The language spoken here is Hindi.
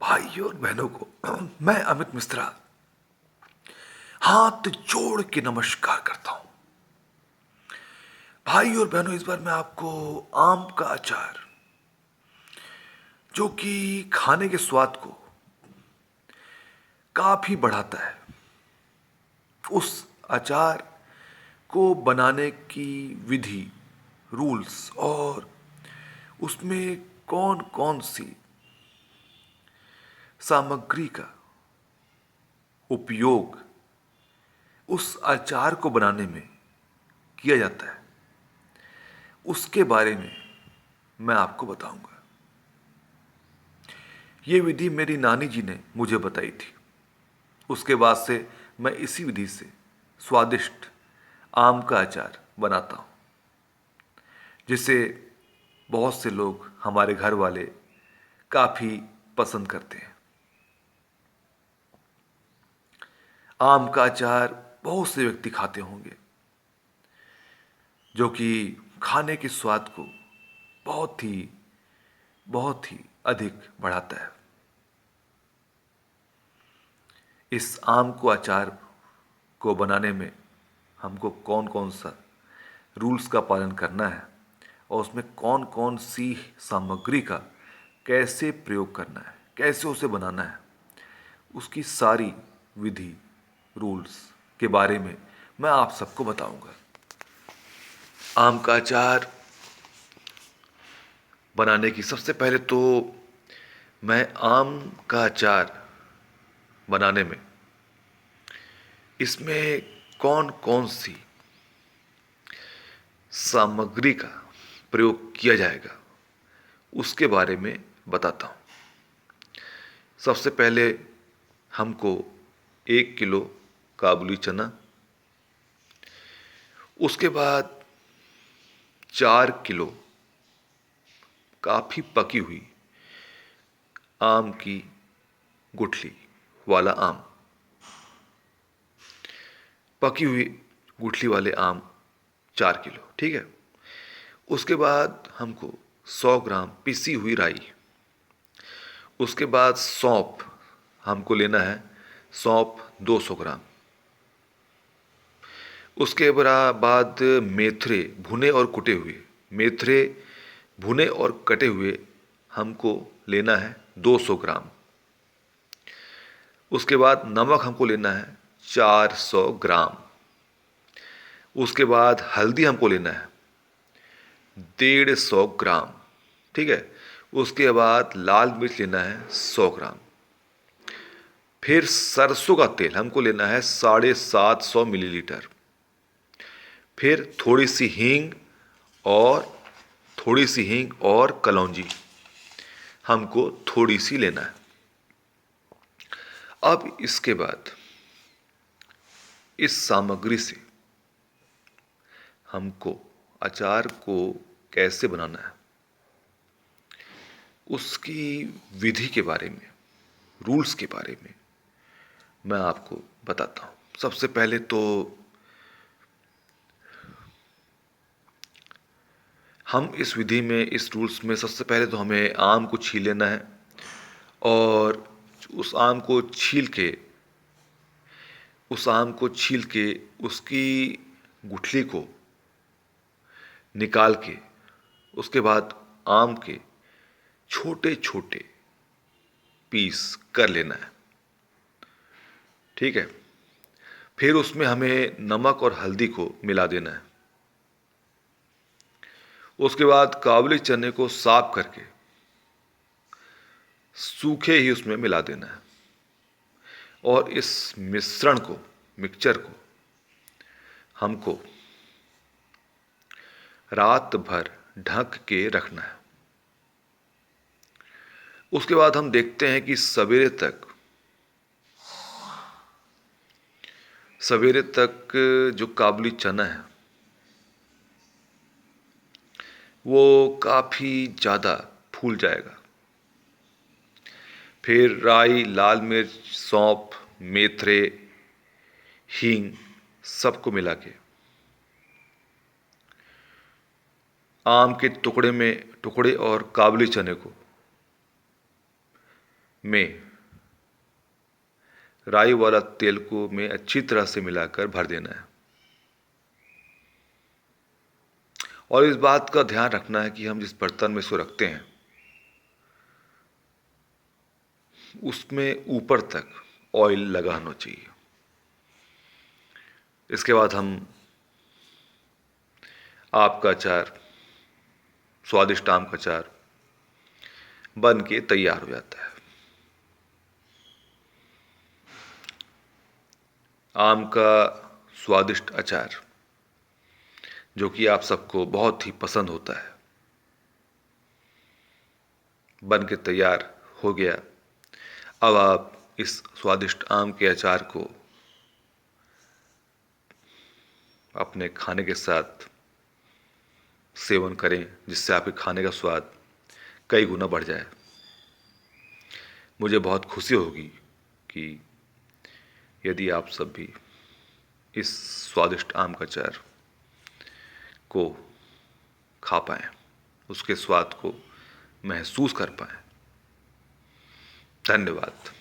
भाइयों और बहनों को मैं अमित मिश्रा हाथ जोड़ के नमस्कार करता हूं। भाइयों और बहनों, इस बार मैं आपको आम का अचार, जो कि खाने के स्वाद को काफी बढ़ाता है, उस अचार को बनाने की विधि, रूल्स और उसमें कौन कौन सी सामग्री का उपयोग उस अचार को बनाने में किया जाता है, उसके बारे में मैं आपको बताऊंगा। ये विधि मेरी नानी जी ने मुझे बताई थी। उसके बाद से मैं इसी विधि से स्वादिष्ट आम का अचार बनाता हूँ, जिसे बहुत से लोग, हमारे घर वाले काफ़ी पसंद करते हैं। आम का अचार बहुत से व्यक्ति खाते होंगे, जो कि खाने के स्वाद को बहुत ही अधिक बढ़ाता है। इस आम को अचार को बनाने में हमको कौन कौन सा रूल्स का पालन करना है और उसमें कौन कौन सी सामग्री का कैसे प्रयोग करना है, कैसे उसे बनाना है, उसकी सारी विधि, रूल्स के बारे में मैं आप सबको बताऊंगा। आम का अचार बनाने की सबसे पहले तो मैं आम का अचार बनाने में इसमें कौन कौन सी सामग्री का प्रयोग किया जाएगा उसके बारे में बताता हूँ। सबसे पहले हमको 1 किलो काबुली चना, उसके बाद 4 किलो काफ़ी पकी हुई आम की गुठली वाला आम, पकी हुई गुठली वाले आम 4 किलो, ठीक है। उसके बाद हमको 100 ग्राम पिसी हुई राई, उसके बाद सौंफ हमको लेना है, सौंफ 200 ग्राम। उसके बाद मेथरे भुने और कुटे हुए, मेथरे भुने और कटे हुए हमको लेना है 200 ग्राम। उसके बाद नमक हमको लेना है 400 ग्राम। उसके बाद हल्दी हमको लेना है 150 ग्राम, ठीक है। उसके बाद लाल मिर्च लेना है 100 ग्राम। फिर सरसों का तेल हमको लेना है 750 मिलीलीटर। फिर और थोड़ी सी हींग और कलौंजी हमको थोड़ी सी लेना है। अब इसके बाद इस सामग्री से हमको अचार को कैसे बनाना है, उसकी विधि के बारे में, रूल्स के बारे में मैं आपको बताता हूँ। सबसे पहले तो हम इस विधि में, इस रूल्स में, सबसे पहले तो हमें आम को छील लेना है और उस आम को छील के उसकी गुठली को निकाल के, उसके बाद आम के छोटे छोटे पीस कर लेना है, ठीक है। फिर उसमें हमें नमक और हल्दी को मिला देना है। उसके बाद काबुली चने को साफ करके सूखे ही उसमें मिला देना है और इस मिक्सचर को हमको रात भर ढक के रखना है। उसके बाद हम देखते हैं कि सवेरे तक जो काबुली चना है वो काफ़ी ज़्यादा फूल जाएगा। फिर राई, लाल मिर्च, सौंफ, मेथरे, हींग सबको मिला के आम के टुकड़े और काबुली चने को में राई वाला तेल को में अच्छी तरह से मिलाकर भर देना है। और इस बात का ध्यान रखना है कि हम जिस बर्तन में इसको रखते हैं उसमें ऊपर तक ऑयल लगा होना चाहिए। इसके बाद हम आम का अचार, स्वादिष्ट आम का अचार बन के तैयार हो जाता है। आम का स्वादिष्ट अचार जो कि आप सबको बहुत ही पसंद होता है, बन के तैयार हो गया। अब आप इस स्वादिष्ट आम के अचार को अपने खाने के साथ सेवन करें, जिससे आपके खाने का स्वाद कई गुना बढ़ जाए। मुझे बहुत खुशी होगी कि यदि आप सब भी इस स्वादिष्ट आम का अचार को खा पाएं, उसके स्वाद को महसूस कर पाएं। धन्यवाद।